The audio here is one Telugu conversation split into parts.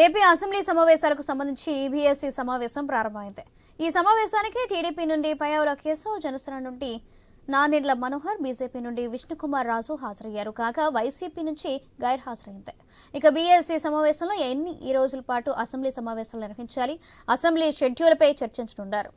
ఏపీ అసెంబ్లీ సమావేశాలకు సంబంధించి బీఎస్సీ సమావేశం ప్రారంభమైంది. ఈ సమావేశానికి టీడీపీ నుండి పయ్యావుల కేశవ్, జనసేన నుండి నాదెండ్ల మనోహర్, బీజేపీ నుండి విష్ణుకుమార్ రాజు హాజరయ్యారు. కాగా వైసీపీ నుంచి గైర్ హాజరైంది. ఇక బీఎస్సీ సమావేశంలో ఈ రోజుల పాటు అసెంబ్లీ సమావేశాలు నిర్వహించాలి, అసెంబ్లీ షెడ్యూల్పై చర్చించనున్నారు.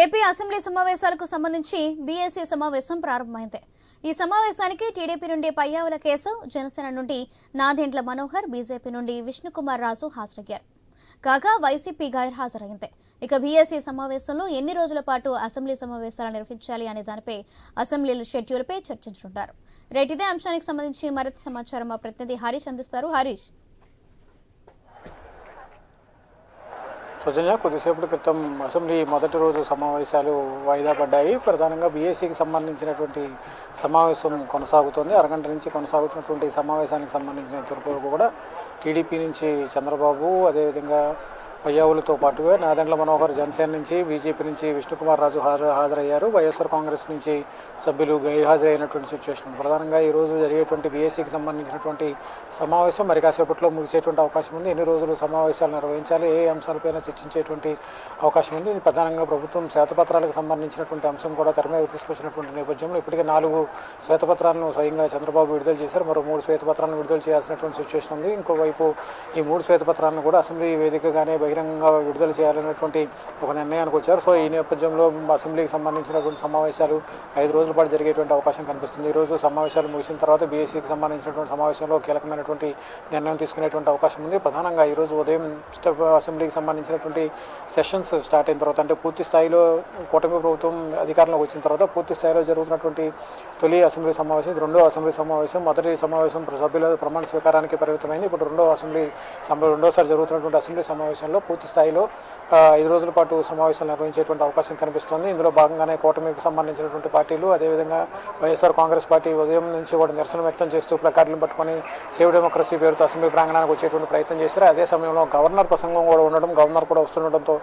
ఏపీ అసెంబ్లీ సమావేశాలకు సంబంధించి బీఎస్సీ సమావేశం ప్రారంభమైంది. ఈ సమావేశానికి టీడీపీ నుండి పయ్యావుల కేశవ్, జనసేన నుండి నాదెండ్ల మనోహర్, బీజేపీ నుండి విష్ణుకుమార్ రాజు హాజరయ్యారు. కాగా వైసీపీ గైర్ హాజరైంది. ఇక బీఎస్సీ సమావేశంలో ఎన్ని రోజుల పాటు అసెంబ్లీ సమావేశాలు నిర్వహించాలి అనే దానిపై అసెంబ్లీ షెడ్యూల్పై చర్చించుంటారు. రైట్, ఇదే అంశానికి సంబంధించి మరింత సమాచారం మా ప్రతినిధి హరీష్ అందిస్తారు. హరీష్, సౌజన్య, కొద్దిసేపటి క్రితం అసెంబ్లీ మొదటి రోజు సమావేశాలు వాయిదా పడ్డాయి. ప్రధానంగా బీఎస్సీకి సంబంధించినటువంటి సమావేశం కొనసాగుతోంది. అరగంట నుంచి కొనసాగుతున్నటువంటి సమావేశానికి సంబంధించిన వరకు కూడా టీడీపీ నుంచి చంద్రబాబు, అదేవిధంగా పయ్యావులతో పాటుగా నాదెండ్ల మనోహర్ జనసేన నుంచి, బీజేపీ నుంచి విష్ణుకుమార్ రాజు హాజరయ్యారు. వైఎస్ఆర్ కాంగ్రెస్ నుంచి సభ్యులు గైర్హాజరైనటువంటి సిచ్యువేషన్. ప్రధానంగా ఈరోజు జరిగేటువంటి బీఎస్సీకి సంబంధించినటువంటి సమావేశం మరి కాసేపట్లో ముగిసేటువంటి అవకాశం ఉంది. ఎన్ని రోజులు సమావేశాలు నిర్వహించాలి, ఏ అంశాలపైన చర్చించేటువంటి అవకాశం ఉంది. ప్రధానంగా ప్రభుత్వం శ్వేతపత్రాలకు సంబంధించినటువంటి అంశం కూడా తెర మీద తీసుకొచ్చినటువంటి నేపథ్యంలో ఇప్పటికే 4 శ్వేతపత్రాలను స్వయంగా చంద్రబాబు విడుదల చేశారు. మరో 3 శ్వేతపత్రాలను విడుదల చేయాల్సినటువంటి సిచ్యువేషన్ ఉంది. ఇంకోవైపు ఈ 3 శ్వేతపత్రాలను కూడా అసెంబ్లీ వేదికగానే బహిరంగంగా విడుదల చేయాలనేటువంటి ఒక నిర్ణయానికి వచ్చారు. సో ఈ నేపథ్యంలో అసెంబ్లీకి సంబంధించినటువంటి సమావేశాలు 5 రోజుల పాటు జరిగేటువంటి అవకాశం కనిపిస్తుంది. ఈరోజు సమావేశాలు ముగిసిన తర్వాత బీఎస్సీకి సంబంధించినటువంటి సమావేశంలో కీలకమైనటువంటి నిర్ణయం తీసుకునేటువంటి అవకాశం ఉంది. ప్రధానంగా ఈరోజు ఉదయం అసెంబ్లీకి సంబంధించినటువంటి సెషన్స్ స్టార్ట్ అయిన తర్వాత, అంటే పూర్తి స్థాయిలో కూటమి ప్రభుత్వం అధికారంలోకి వచ్చిన తర్వాత పూర్తి స్థాయిలో జరుగుతున్నటువంటి తొలి అసెంబ్లీ సమావేశం, రెండో అసెంబ్లీ సమావేశం. మొదటి సమావేశం సభ్యుల ప్రమాణ స్వీకారానికి పరిమితమైంది. ఇప్పుడు రెండోసారి జరుగుతున్నటువంటి అసెంబ్లీ సమావేశంలో పూర్తి స్థాయిలో 5 రోజుల పాటు సమావేశాలు నిర్వహించేటువంటి అవకాశం కనిపిస్తోంది. ఇందులో భాగంగానే కూటమికి సంబంధించినటువంటి పార్టీలు, అదేవిధంగా వైఎస్ఆర్ కాంగ్రెస్ పార్టీ ఉదయం నుంచి కూడా నిరసన వ్యక్తం చేస్తూ ప్లకార్డులను పట్టుకొని సేవ్ డెమోక్రసీ పేరుతో అసెంబ్లీ ప్రాంగణానికి వచ్చేటువంటి ప్రయత్నం చేశారు. అదే సమయంలో గవర్నర్ ప్రసంగం కూడా ఉండడం, గవర్నర్ కూడా వస్తుండటంతో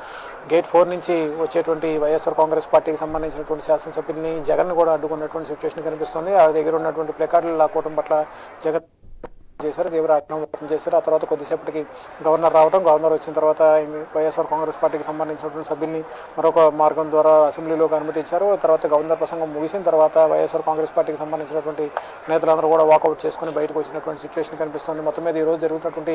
గేట్ 4 నుంచి వచ్చేటువంటి వైఎస్ఆర్ కాంగ్రెస్ పార్టీకి సంబంధించినటువంటి శాసనసభ్యుల్ని జగన్ కూడా అడ్డుకున్నటువంటి సిచ్యువేషన్ కనిపిస్తుంది. ఆ దగ్గర ఉన్నటువంటి ప్లకార్డులు లాక్కోవడం పట్ల జగన్ చేశారు, తీవ్ర ఆగ్రహం వ్యక్తం చేశారు. ఆ తర్వాత కొద్దిసేపటికి గవర్నర్ రావడం, గవర్నర్ వచ్చిన తర్వాత వైఎస్ఆర్ కాంగ్రెస్ పార్టీకి సంబంధించినటువంటి సభ్యుల్ని మరొక మార్గం ద్వారా అసెంబ్లీలోకి అనుమతించారు. తర్వాత గవర్నర్ ప్రసంగం ముగిసిన తర్వాత వైఎస్ఆర్ కాంగ్రెస్ పార్టీకి సంబంధించినటువంటి నేతలందరూ కూడా వాకౌట్ చేసుకుని బయటకు వచ్చినటువంటి సిచ్యువేషన్ కనిపిస్తుంది. మొత్తం మీద ఈరోజు జరుగుతున్నటువంటి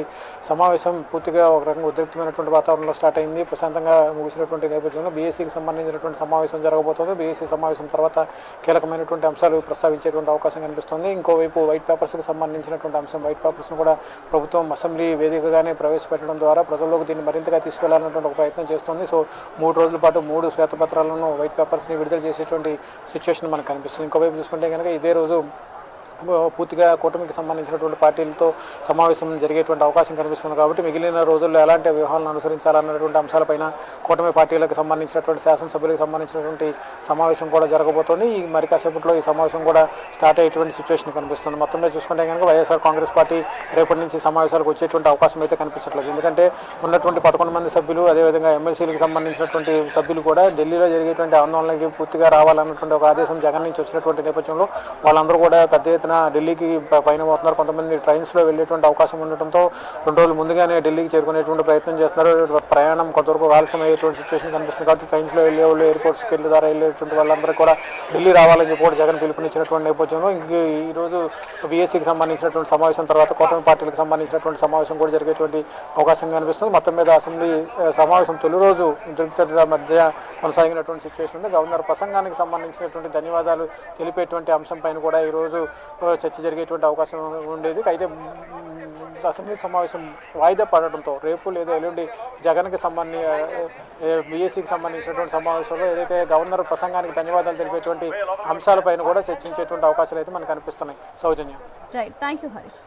సమావేశం పూర్తిగా ఒక రకంగా ఉద్రిక్తమైనటువంటి వాతావరణంలో స్టార్ట్ అయింది. ప్రశాంతంగా ముగిసినటువంటి నేపథ్యంలో బీఎస్సీకి సంబంధించినటువంటి సమావేశం జరగబోతోంది. బీఎస్సీ సమావేశం తర్వాత కీలకమైనటువంటి అంశాలు ప్రస్తావించేటువంటి అవకాశం కనిపిస్తుంది. ఇంకోవైపు వైట్ పేపర్స్కి సంబంధించినటువంటి అంశం, వైట్ పేపర్స్ను కూడా ప్రభుత్వం అసెంబ్లీ వేదికగానే ప్రవేశపెట్టడం ద్వారా ప్రజల్లోకి దీన్ని మరింతగా తీసుకెళ్లాలన్నటువంటి ఒక ప్రయత్నం చేస్తుంది. సో 3 రోజుల పాటు 3 శ్వేతపత్రాలను, వైట్ పేపర్స్ని విడుదల చేసేటువంటి సిచ్యువేషన్ మనకు కనిపిస్తుంది. ఇంకోవైపు చూసుకుంటే కనుక ఇదే రోజు పూర్తిగా కూటమికి సంబంధించినటువంటి పార్టీలతో సమావేశం జరిగేటువంటి అవకాశం కనిపిస్తుంది. కాబట్టి మిగిలిన రోజుల్లో ఎలాంటి వ్యూహాలను అనుసరించాలన్నటువంటి అంశాలపైన కూటమి పార్టీలకు సంబంధించినటువంటి శాసనసభ్యులకు సంబంధించినటువంటి సమావేశం కూడా జరగబోతోంది. ఈ మరి కాసేపట్లో ఈ సమావేశం కూడా స్టార్ట్ అయ్యేటువంటి సిచ్యువేషన్ కనిపిస్తుంది. మొత్తం మీద చూసుకుంటే కనుక వైఎస్ఆర్ కాంగ్రెస్ పార్టీ రేపటి నుంచి సమావేశాలకు వచ్చేటువంటి అవకాశం అయితే కనిపించట్లేదు. ఎందుకంటే ఉన్నటువంటి 11 మంది సభ్యులు, అదేవిధంగా ఎమ్మెల్సీలకు సంబంధించినటువంటి సభ్యులు కూడా ఢిల్లీలో జరిగేటువంటి ఆందోళనకి పూర్తిగా రావాలన్నటువంటి ఒక ఆదేశం జగన్ నుంచి వచ్చినటువంటి నేపథ్యంలో వాళ్ళందరూ కూడా పెద్ద ఎత్తున ఢిల్లీకి పైన పోతున్నారు. కొంతమంది ట్రైన్స్లో వెళ్ళేటువంటి అవకాశం ఉండటంతో 2 రోజులు ముందుగానే ఢిల్లీకి చేరుకునేటువంటి ప్రయత్నం చేస్తున్నారు. ప్రయాణం కొంతవరకు ఆలస్యం అయ్యేటువంటి సిచ్యువేషన్ కనిపిస్తుంది. కాబట్టి ట్రైన్స్లో వెళ్ళే వాళ్ళు, ఎయిర్పోర్ట్స్కి వెళ్ళే ద్వారా వెళ్ళేటువంటి వాళ్ళందరూ కూడా ఢిల్లీ రావాలని చెప్పి కూడా జగన్ పిలుపునిచ్చినటువంటి నేపథ్యంలో ఈరోజు బీఎస్సీకి సంబంధించినటువంటి సమావేశం తర్వాత కూటమి పార్టీలకు సంబంధించినటువంటి సమావేశం కూడా జరిగేటువంటి అవకాశం కనిపిస్తుంది. మొత్తం మీద అసెంబ్లీ సమావేశం తొలి రోజు ఉద్రిక్తత మధ్య కొనసాగినటువంటి సిచ్యువేషన్ ఉంది. గవర్నర్ ప్రసంగానికి సంబంధించినటువంటి ధన్యవాదాలు తెలిపేటువంటి అంశం పైన కూడా ఈరోజు చర్చ జరిగేటువంటి అవకాశం ఉండేది. అయితే అసెంబ్లీ సమావేశం వాయిదా పడడంతో రేపు లేదా ఎల్లుండి జగన్కి బీఎస్సీకి సంబంధించినటువంటి సమావేశంలో ఏదైతే గవర్నర్ ప్రసంగానికి ధన్యవాదాలు తెలిపేటువంటి అంశాలపైన కూడా చర్చించేటువంటి అవకాశాలు అయితే మనకు కనిపిస్తున్నాయి. Soujanya. Right, thank you Harish.